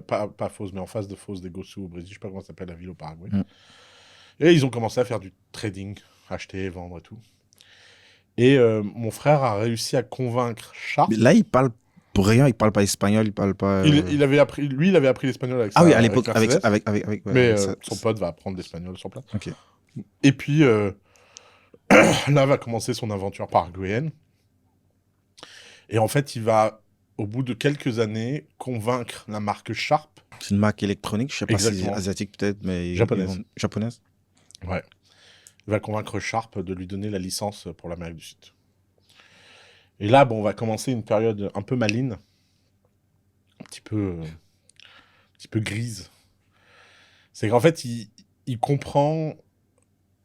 pas Foz, mais en face de Foz d'Iguaçu au Brésil, je sais pas comment ça s'appelle la ville au Paraguay. Mm. Et ils ont commencé à faire du trading, acheter, vendre et tout. Et mon frère a réussi à convaincre Mais Sharp. là, il parle pour rien, il parle pas espagnol, il parle pas. Il avait appris l'espagnol Ah oui, à avec l'époque, Mercedes, ouais, mais avec ça. son pote va apprendre l'espagnol sur place. Ok. Et puis là va commencer son aventure paraguayenne. Et en fait, il va, au bout de quelques années, convaincre la marque Sharp. C'est une marque électronique, je sais pas si c'est Exactement. asiatique peut-être, mais Japonaise. japonaise. Ouais. Il va convaincre Sharp de lui donner la licence pour l'Amérique du Sud. Et là, bon, on va commencer une période un peu maligne, un petit peu grise. C'est qu'en fait, il comprend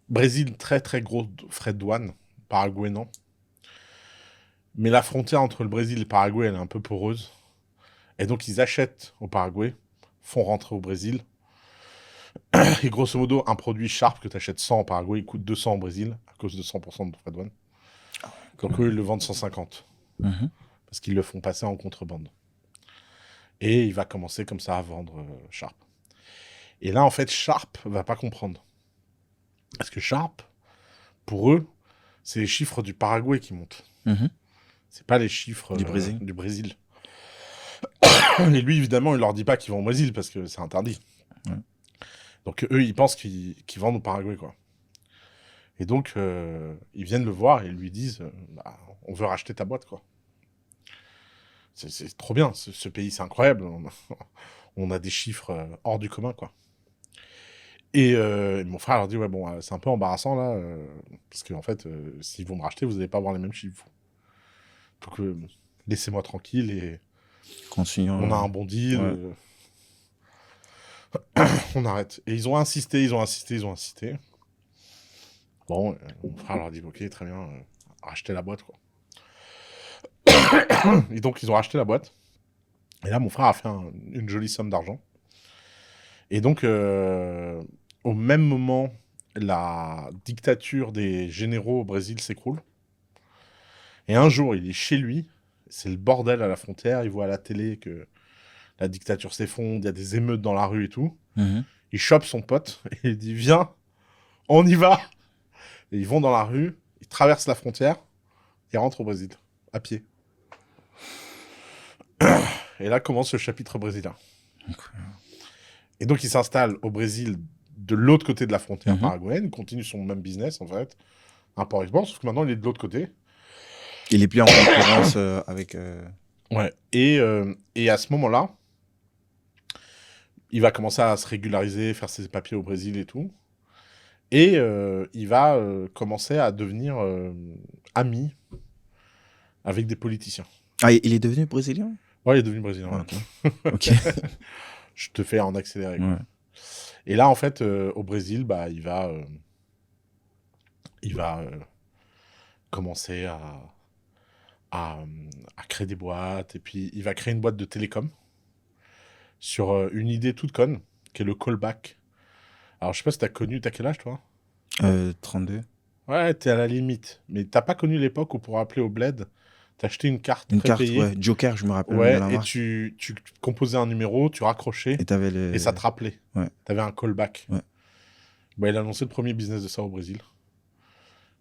Brésil, très très gros frais de douane, Paraguay non. Mais la frontière entre le Brésil et le Paraguay, elle est un peu poreuse. Et donc, ils achètent au Paraguay, font rentrer au Brésil. Et grosso modo, un produit Sharp que tu achètes 100 au Paraguay, il coûte 200 au Brésil, à cause de 100% de frais de douane. Donc, eux, ils le vendent 150. Mhm. Parce qu'ils le font passer en contrebande. Et il va commencer comme ça à vendre Sharp. Et là, en fait, Sharp va pas comprendre. Parce que Sharp, pour eux, c'est les chiffres du Paraguay qui montent. Mhm. C'est pas les chiffres Du Brésil. du Brésil. Et lui, évidemment, il leur dit pas qu'ils vont au Brésil parce que c'est interdit. Ouais. Donc eux, ils pensent qu'ils vendent au Paraguay, quoi. Et donc, ils viennent le voir et lui disent bah, on veut racheter ta boîte, quoi. C'est trop bien, ce pays, c'est incroyable. On a des chiffres hors du commun, quoi. Et mon frère leur dit ouais, bon, c'est un peu embarrassant, là, parce qu'en fait, s'ils vont me racheter, vous n'allez pas avoir les mêmes chiffres. Donc, laissez-moi tranquille et on a Continuons. un bon deal. Ouais. On arrête. Et ils ont insisté, ils ont insisté, ils ont insisté. Bon, mon frère leur dit, ok, très bien, rachetez la boîte, quoi. Et donc, ils ont racheté la boîte. Et là, mon frère a fait une jolie somme d'argent. Et donc, au même moment, la dictature des généraux au Brésil s'écroule. Et un jour, il est chez lui. C'est le bordel à la frontière. Il voit à la télé que la dictature s'effondre, il y a des émeutes dans la rue et tout. Mhm. Il chope son pote et il dit, viens, on y va. Et ils vont dans la rue, ils traversent la frontière et rentrent au Brésil, à pied. Et là commence le chapitre brésilien. Et donc il s'installe au Brésil de l'autre côté de la frontière Mhm. paraguayenne, il continue son même business en fait, import-export, sauf que maintenant il est de l'autre côté. Il est plus en concurrence avec. Ouais. Et à ce moment-là, il va commencer à se régulariser, faire ses papiers au Brésil et tout. Et il va commencer à devenir ami avec des politiciens. Ah, il est devenu brésilien? Ouais, il est devenu brésilien. Ah, Ouais. ok. Ok. Je te fais en accéléré, quoi. Ouais. Et là, en fait, au Brésil, bah, il va commencer à, à créer des boîtes. Et puis, il va créer une boîte de télécom sur une idée toute conne, qui est le callback. Alors, je sais pas si t'as quel âge, toi? 32. Ouais, t'es à la limite. Mais t'as pas connu l'époque où pour appeler au bled, t'achetais une carte Une carte, prépayée. ouais. Joker, je me rappelle même de Ouais, la et marque. tu composais un numéro, tu raccrochais, Et t'avais et ça le. te rappelait. Ouais. T'avais un callback. Ouais. Bah, il a lancé le premier business de ça au Brésil.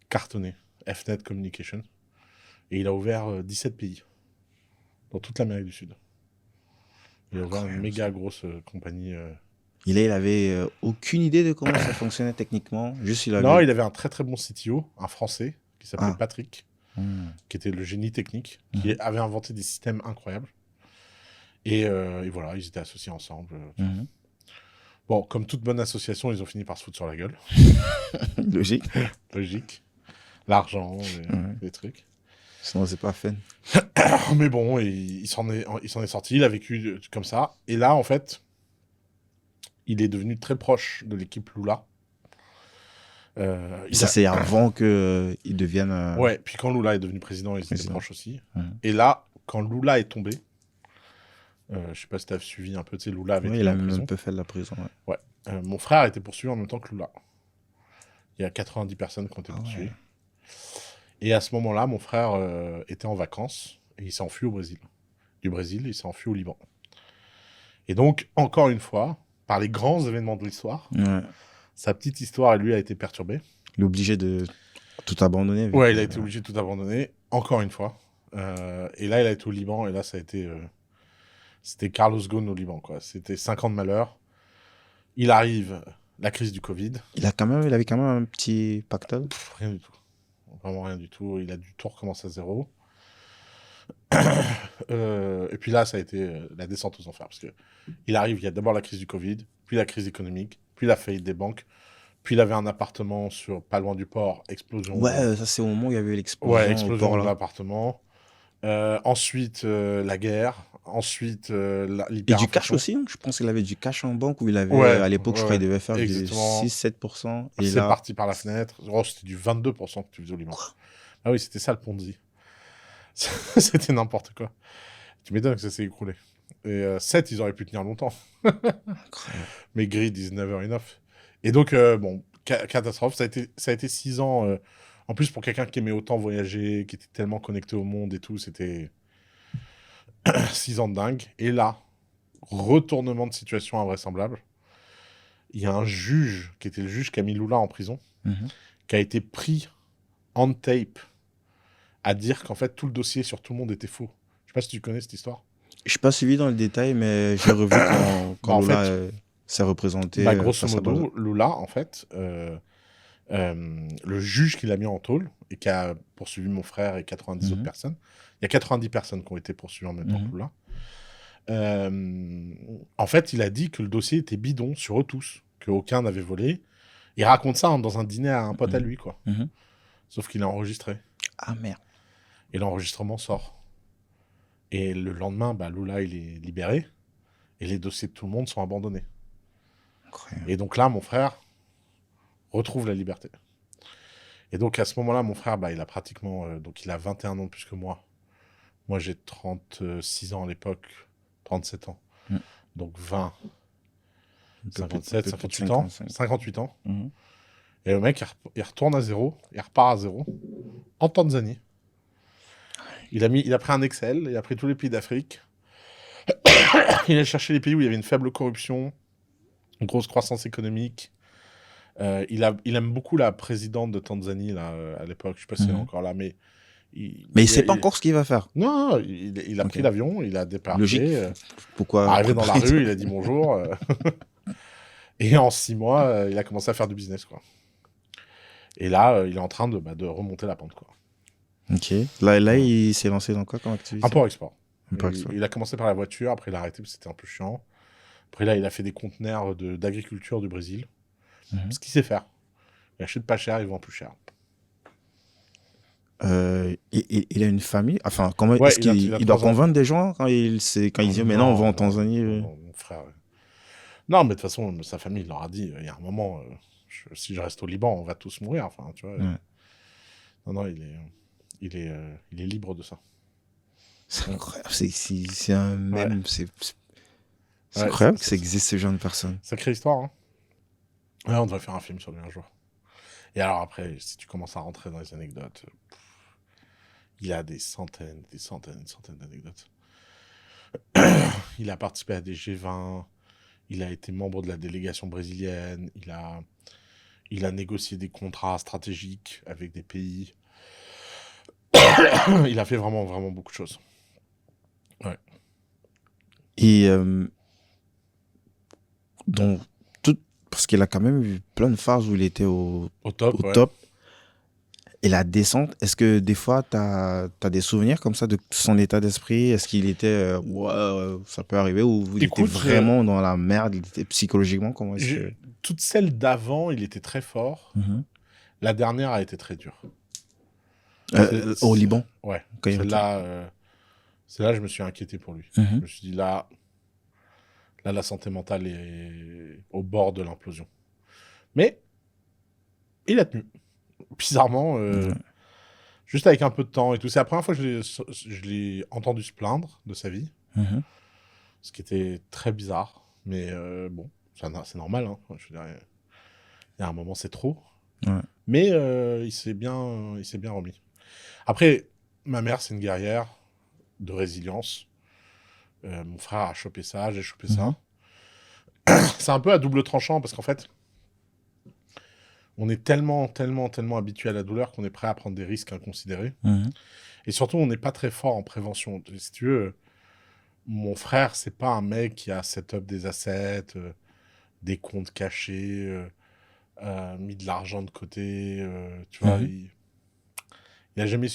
Cartonné. Fnet Communication. Et il a ouvert 17 pays. Dans toute l'Amérique du Sud. Il a ouvert une Incroyable, ça. méga grosse compagnie. Il avait aucune idée de comment ça fonctionnait techniquement. Juste, il Non, avait. il avait un très très bon CTO, un Français, qui s'appelait Ah. Patrick, Hmm. qui était le génie technique, qui Mhm. avait inventé des systèmes incroyables. Et voilà, ils étaient associés ensemble. Mhm. Bon, comme toute bonne association, ils ont fini par se foutre sur la gueule. Logique. Logique. L'argent, Ouais. les trucs. Sinon, c'est pas fun. Mais bon, il s'en est sorti, il a vécu comme ça. Et là, en fait, il est devenu très proche de l'équipe Lula. Ça, c'est avant que il devienne Ouais, puis quand Lula est devenu président, ils étaient président. proches aussi. Mhm. Et là, quand Lula est tombé, je sais pas si tu as suivi un peu, tu sais, Lula avait Ouais, été il mis a en même un prison. peu fait de la prison. Ouais. Ouais. Mon frère était poursuivi en même temps que Lula. Il y a 90 personnes qui ont été Ah ouais. poursuivies. Et à ce moment-là, mon frère était en vacances et il s'est enfui au Brésil. Du Brésil, il s'est enfui au Liban. Et donc, encore une fois, par les grands événements de l'histoire, Ouais. sa petite histoire, lui, a été perturbée. Il est obligé de tout abandonner. Vu Ouais, que, il a été obligé de tout abandonner, encore une fois. Et là, il a été au Liban, et là, ça a été... c'était Carlos Ghosn au Liban, quoi. C'était 5 ans de malheur. Il arrive, la crise du Covid. il avait quand même un petit pactole. Rien du tout. Vraiment rien du tout. Il a dû tout recommencer à zéro. Et puis là, ça a été la descente aux enfers. Parce que il arrive, il y a d'abord la crise du Covid, puis la crise économique, puis la faillite des banques. Puis il avait un appartement pas loin du port, explosion. Ouais, ça c'est au moment où il y avait eu Ouais, l'explosion au explosion port de là. l'appartement. Ensuite, la guerre. Ensuite, Et du cash l'hyperinflation. aussi, hein. Je pense qu'il avait du cash en banque où il avait, Ouais, à l'époque, je crois ouais, qu'il devait faire du exactement. 6-7%. Et C'est là, parti par la fenêtre. Oh, c'était du 22% que tu faisais au Liban. Ah oui, c'était ça le Ponzi. C'était n'importe quoi. Tu m'étonnes que ça s'est écroulé. Et 7, ils auraient pu tenir longtemps. incroyable. Mais greed is never enough. Et donc, bon, catastrophe. Ça a été 6 ans. En plus, pour quelqu'un qui aimait autant voyager, qui était tellement connecté au monde et tout, c'était 6 ans de dingue. Et là, retournement de situation invraisemblable. Il y a un juge, qui était le juge qui a mis Lula en prison, Mhm. qui a été pris on tape à dire qu'en fait, tout le dossier sur tout le monde était faux. Je sais pas si tu connais cette histoire. Je n'ai pas suivi dans le détail, mais j'ai revu quand En Lola fait, s'est représenté grosso face à Bazoum. modo, Lula, en fait, le juge qui l'a mis en tôle et qui a poursuivi mon frère et 90 autres Mhm. personnes, il y a 90 personnes qui ont été poursuivies en même temps que Mhm. Lula. En fait, il a dit que le dossier était bidon sur eux tous, qu'aucun n'avait volé. Il raconte ça dans un dîner à un pote à Mhm. lui, quoi. Mhm. Sauf qu'il est enregistré. Ah merde. Et l'enregistrement sort. Et le lendemain, Lula, il est libéré. Et les dossiers de tout le monde sont abandonnés. Incroyable. Et donc là, mon frère retrouve la liberté. Et donc à ce moment-là, mon frère, il a pratiquement... donc il a 21 ans de plus que moi. Moi, j'ai 36 ans à l'époque, 37 ans. Mhm. Donc 20, Un peu plus 57, de 58 ans. 55. 58 ans. Mhm. Et le mec, il retourne à zéro, il repart à zéro, en Tanzanie. Il a pris un Excel, il a pris tous les pays d'Afrique. Il a cherché les pays où il y avait une faible corruption, une grosse croissance économique. Il aime beaucoup la présidente de Tanzanie, là, à l'époque. Je sais pas si elle est Mhm. encore là, mais... Mais il ne sait pas encore ce qu'il va faire. Non, il a Ok. pris l'avion, il a Logique. débarqué. Pourquoi Arrivé dans la préparer tout? rue, il a dit bonjour. Et en 6 mois, il a commencé à faire du business, quoi. Et là, il est en train de remonter la pente, quoi. Ok. Là, Ouais. il s'est lancé dans quoi comme activité? Import-export. Import-export. Il a commencé par la voiture, après il a arrêté parce que c'était un peu chiant. Après là, il a fait des conteneurs d'agriculture du Brésil. Mhm. Ce qu'il sait faire. Il achète pas cher, il vend plus cher. Il a une famille. Enfin, comment Ouais, est-ce qu'il il a il doit 3 enfants. convaincre des gens quand il dit maintenant on va en Tanzanie? Non, mon frère. Non, mais de toute façon, sa famille il leur a dit, il y a un moment, si je reste au Liban, on va tous mourir. Enfin, tu vois. Ouais. Non, il est libre de ça. C'est incroyable. C'est un Ouais. même. C'est Ouais, incroyable que ça existe ce genre de personnes. sacrée histoire, hein. Ouais, on devrait faire un film sur lui un jour. Et alors après, si tu commences à rentrer dans les anecdotes, il a des centaines d'anecdotes. Il a participé à des G20, il a été membre de la délégation brésilienne, il a négocié des contrats stratégiques avec des pays. Il a fait vraiment, vraiment beaucoup de choses. Ouais. Et donc, parce qu'il a quand même eu plein de phases où il était au Au top, ouais. top. Et la descente, est-ce que des fois, tu as des souvenirs comme ça de son état d'esprit? Est-ce qu'il était, ouais, ça peut arriver, ou il était Écoute, vraiment dans la merde, il était psychologiquement, comment est-ce que... toutes celles d'avant, il était très fort. Mhm. La dernière a été très dure. Au Liban? Ouais. Ok, ok. Celle-là, je me suis inquiété pour lui. Mhm. Je me suis dit, là, la santé mentale est au bord de l'implosion. Mais il a tenu. Bizarrement, Ouais. juste avec un peu de temps et tout. C'est la première fois que je l'ai entendu se plaindre de sa vie, Mhm. ce qui était très bizarre. Mais bon, c'est normal. Hein. Je veux dire, il y a un moment, c'est trop. Ouais. Mais il s'est bien remis. Après, ma mère, c'est une guerrière de résilience. Mon frère a chopé ça, j'ai chopé Mhm. ça. C'est un peu à double tranchant parce qu'en fait, on est tellement, tellement, tellement habitué à la douleur qu'on est prêt à prendre des risques inconsidérés. Mhm. Et surtout, on n'est pas très fort en prévention. Si tu veux, mon frère, c'est pas un mec qui a set-up des assets, des comptes cachés, mis de l'argent de côté. Tu vois, Mhm. il a jamais